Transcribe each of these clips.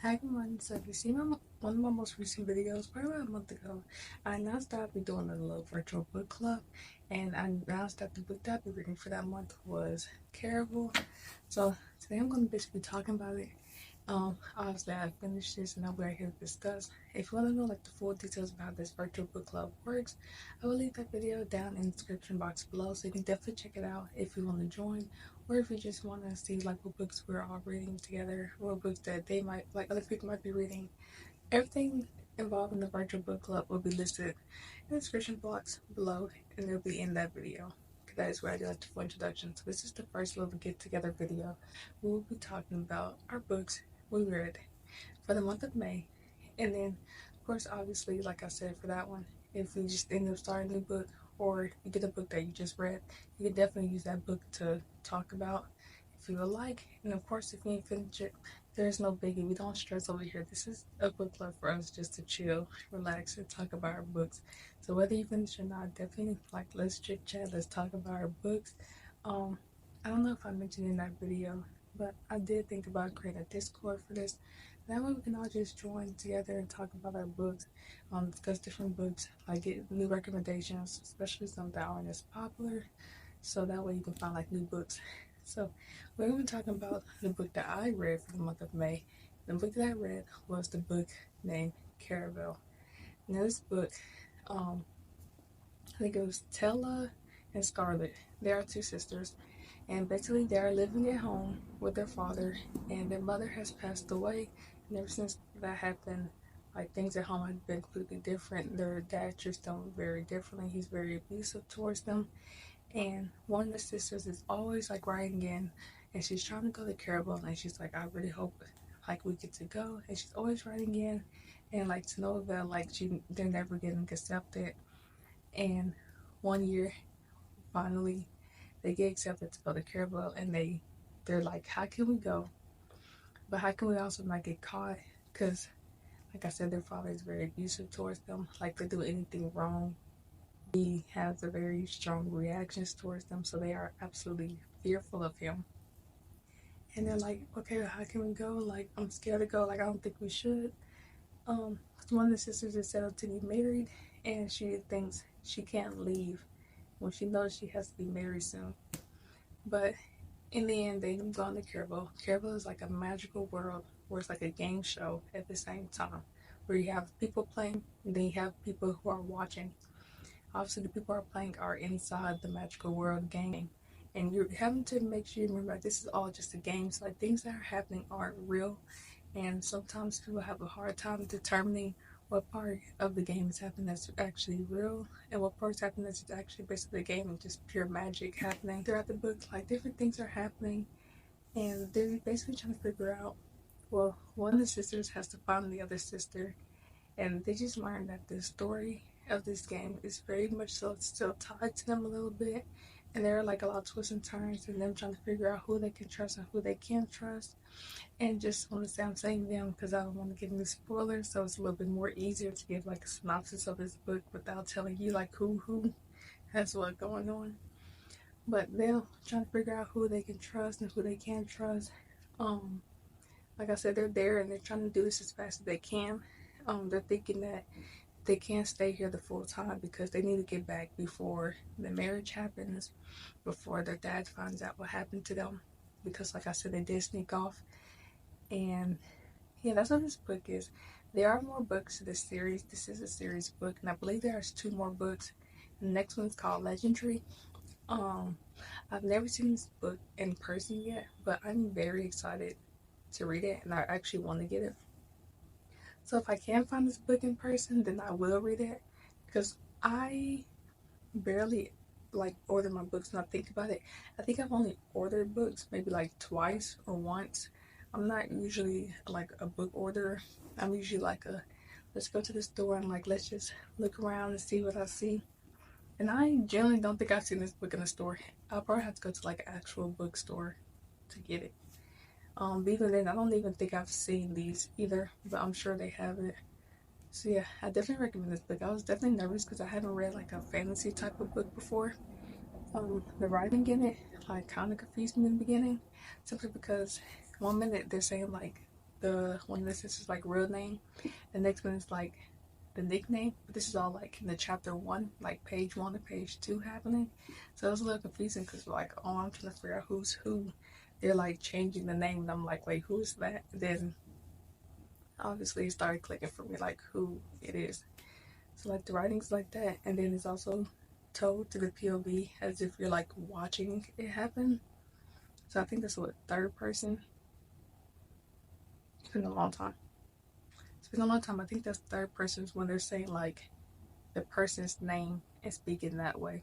Hi everyone, so if you see one of my most recent videos, probably about a month ago, I announced that I'd be doing a little virtual book club, and I announced that the book that I'd be reading for that month was Caraval. So today I'm going to basically be talking about it. Obviously I finished this and I'll be right here to discuss. If you want to know like the full details about how this virtual book club works, I will leave that video down in the description box below, so you can definitely check it out if you want to join, or if you just want to see like what books we're all reading together, or books that they might like other people might be reading. Everything involved in the virtual book club will be listed in the description box below, and it'll be in that video. That is where I do like the full introduction. So this is the first little get together video. We will be talking about our books we read for the month of May, and then of course obviously like I said for that one, if you just end up starting a new book or you get a book that you just read, you can definitely use that book to talk about if you would like. And of course if you ain't finished it, there's no biggie. We don't stress over here. This is a book club for us just to chill, relax, and talk about our books. So whether you finish or not, definitely like let's chit chat, let's talk about our books. um I don't know if I mentioned in that video, but I did think about creating a Discord for this. That way we can all just join together and talk about our books, discuss different books, like get new recommendations, especially some that aren't as popular. So that way you can find like new books. So we're going to be talking about the book that I read for the month of May. The book that I read was the book named Caraval. Now this book, um, I think it was Tella and Scarlett. They are two sisters, and basically they are living at home with their father, and their mother has passed away. And ever since that happened, like things at home have been completely different. Their dad treats them very differently. He's very abusive towards them, and one of the sisters is always like writing in, and she's trying to go to Caraval, and she's like, I really hope like we get to go. And she's always writing in, and like to no avail, like they're never getting accepted. And one year, finally, they get accepted to go to Caraval, and they're like, how can we go? But how can we also not get caught? Because, like I said, their father is very abusive towards them. Like they do anything wrong, he has a very strong reactions towards them, so they are absolutely fearful of him. And they're like, okay, how can we go? Like, I'm scared to go. Like, I don't think we should. One of the sisters is set up to be married, and she thinks she can't leave when she knows she has to be married soon. But in the end, they end up going to Caraval. Caraval is like a magical world where it's like a game show at the same time, where you have people playing, and then you have people who are watching. Obviously, the people who are playing are inside the magical world game, and you're having to make sure you remember that this is all just a game. So, like, things that are happening aren't real, and sometimes people have a hard time determining what part of the game is happening that's actually real and what part's happening that's actually basically the game and just pure magic happening throughout the book. Like, different things are happening, and they're basically trying to figure out. Well, one of the sisters has to find the other sister, and they just learned that the story of this game is very much so still tied to them a little bit, and there are like a lot of twists and turns and them trying to figure out who they can trust and who they can't trust. And just want to say I'm saying them because I don't want to give any spoilers, so it's a little bit more easier to give like a synopsis of this book without telling you like who has what going on. But they're trying to figure out who they can trust and who they can't trust. um like I said, they're there and they're trying to do this as fast as they can. They're thinking that they can't stay here the full time because they need to get back before the marriage happens, before their dad finds out what happened to them. Because, like I said, they did sneak off. And yeah, that's what this book is. There are more books to this series. This is a series book, and I believe there's two more books. The next one's called Legendary. Um, I've never seen this book in person yet, but I'm very excited to read it, and I actually want to get it. So if I can find this book in person, then I will read it, because I barely like order my books when I think about it. I think I've only ordered books maybe like twice or once. I'm not usually like a book orderer. I'm usually like a let's go to the store and like let's just look around and see what I see. And I generally don't think I've seen this book in a store. I'll probably have to go to like an actual bookstore to get it. But even then, I don't even think I've seen these either, but I'm sure they have it. So yeah, I definitely recommend this book. I was definitely nervous because I haven't read like a fantasy type of book before. The writing in it like kind of confused me in the beginning, simply because one minute they're saying like the one of this is like real name. The next one is like the nickname. But this is all like in the chapter 1, like page 1 to page 2 happening. So it was a little confusing because like, oh, I'm trying to figure out who's who. They're like changing the name, and I'm like, wait, who's that? And then obviously it started clicking for me like who it is. So like the writing's like that, and then it's also told to the POV as if you're like watching it happen. So I think that's what, third person. It's been a long time. It's been a long time. I think that's third person when they're saying like the person's name and speaking that way.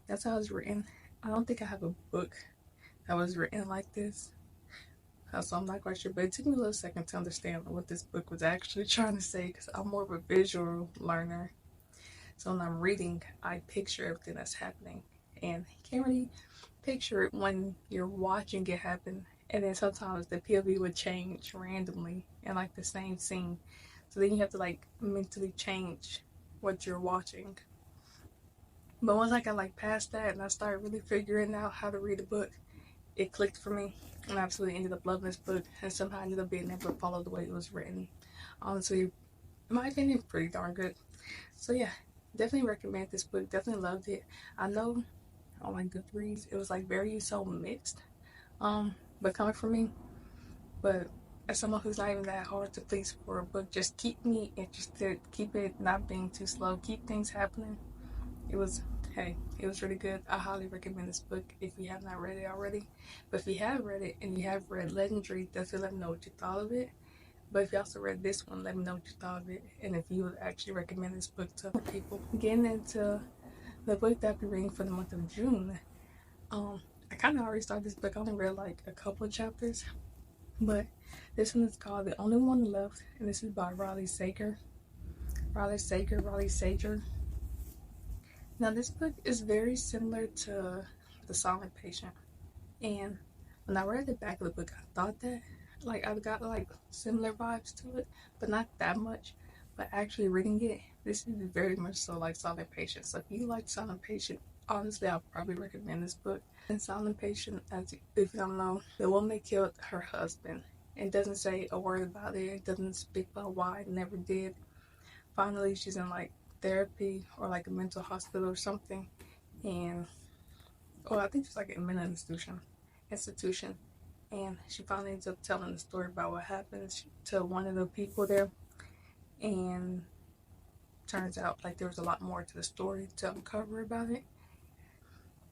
That's how it's written. I don't think I have a book that was written like this. So I'm not quite sure, but it took me a little second to understand what this book was actually trying to say because I'm more of a visual learner. So when I'm reading, I picture everything that's happening, and you can't really picture it when you're watching it happen. And then sometimes the POV would change randomly in like the same scene, so then you have to like mentally change what you're watching. But once I got like past that and I started really figuring out how to read a book, it clicked for me, and I absolutely ended up loving this book, and somehow I ended up being able to follow the way it was written. Honestly, in my opinion, pretty darn good. So yeah, definitely recommend this book. Definitely loved it. I know on my Goodreads it was like very so mixed, but coming from me, but as someone who's not even that hard to please for a book, just keep me interested, keep it not being too slow, keep things happening. It was, hey, it was really good. I highly recommend this book if you have not read it already. But if you have read it and you have read Legendary, definitely let me know what you thought of it. But if you also read this one, let me know what you thought of it, and if you would actually recommend this book to other people. Getting into the book that I've been reading for the month of June, I kind of already started this book. I only read like a couple of chapters, but this one is called The Only One Left, and this is by Riley Sager. Riley Sager. Now this book is very similar to The Silent Patient, and when I read the back of the book, I thought that like I got like similar vibes to it, but not that much. But actually reading it, this is very much so like Silent Patient. So if you like Silent Patient, honestly, I'll probably recommend this book. In Silent Patient, as if you don't know, the woman killed her husband. It doesn't say a word about it. It doesn't speak about why. It never did. Finally, she's in like therapy or like a mental hospital or something, and I think she's like a mental institution, and she finally ends up telling the story about what happened to one of the people there, and turns out like there was a lot more to the story to uncover about it.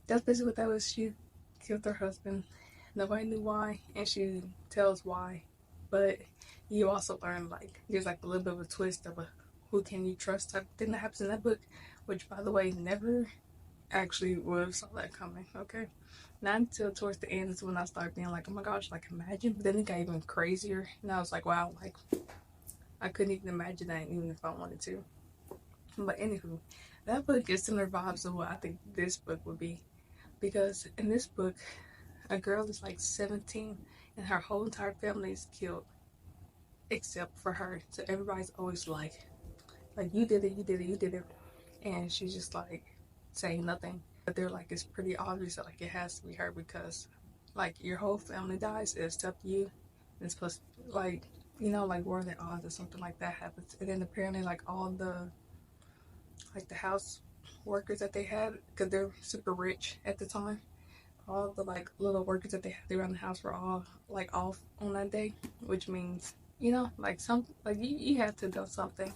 That's basically what that was. She killed her husband. Nobody knew why, and she tells why. But you also learn like there's like a little bit of a twist of a who can you trust type of thing that happens in that book, which by the way never actually would have saw that coming. Okay, not until towards the end is when I started being like, oh my gosh, like imagine. But then it got even crazier, and I was like, wow, like I couldn't even imagine that even if I wanted to. But anywho, that book is similar vibes of what I think this book would be, because in this book, a girl is like 17 and her whole entire family is killed except for her. So everybody's always like you did it, you did it, you did it, and she's just like saying nothing. But they're like, it's pretty obvious that like it has to be her because like your whole family dies except you. And it's supposed to, like, you know, like where the odds or something like that happens. And then apparently like all the like the house workers that they had, because they're super rich at the time, all the like little workers that they had around the house were all like off on that day, which means, you know, like some like you have to do something.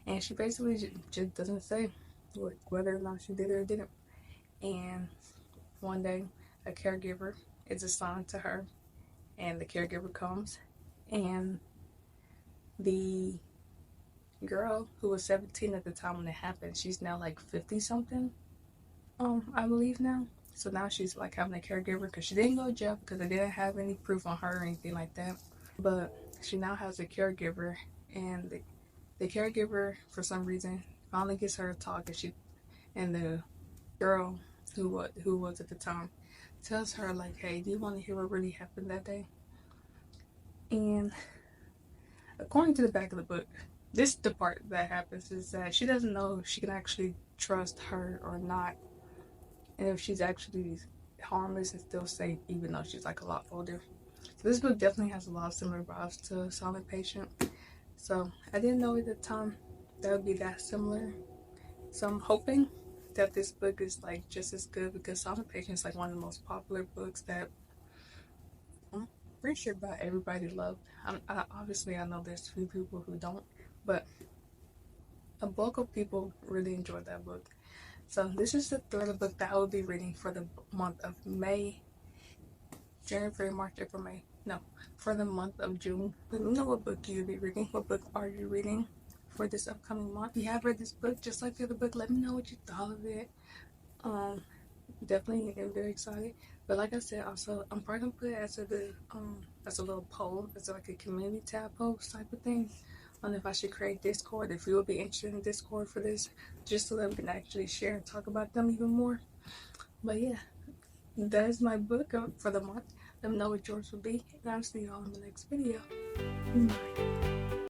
And she basically just doesn't say whether or not she did it or didn't. And one day a caregiver is assigned to her, and the caregiver comes, and the girl who was 17 at the time when it happened, she's now like 50 something, I believe now. So now she's like having a caregiver because she didn't go to jail because they didn't have any proof on her or anything like that. But she now has a caregiver, and the caregiver for some reason finally gets her to talk, and the girl who was at the time tells her like, hey, do you want to hear what really happened that day? And according to the back of the book, this is the part that happens, is that she doesn't know if she can actually trust her or not, and if she's actually harmless and still safe even though she's like a lot older. So this book definitely has a lot of similar vibes to Silent Patient. So I didn't know at the time that would be that similar. So I'm hoping that this book is like just as good, because Silent Patient is like one of the most popular books that I'm pretty sure about everybody loved. Obviously I know there's few people who don't, but a bulk of people really enjoyed that book. So this is the thriller book that I will be reading for the month of May, January, February, March, April, May. No, for the month of June. Let me know what book you'll be reading. What book are you reading for this upcoming month? If you have read this book, just like the other book, let me know what you thought of it. Definitely am very excited. But like I said, also I'm probably gonna put it as a little poll, as like a community tab post type of thing, on if I should create Discord, if you would be interested in Discord for this, just so that we can actually share and talk about them even more. But yeah, that is my book for the month. Let me know what yours will be, and I'll see y'all in the next video. Bye.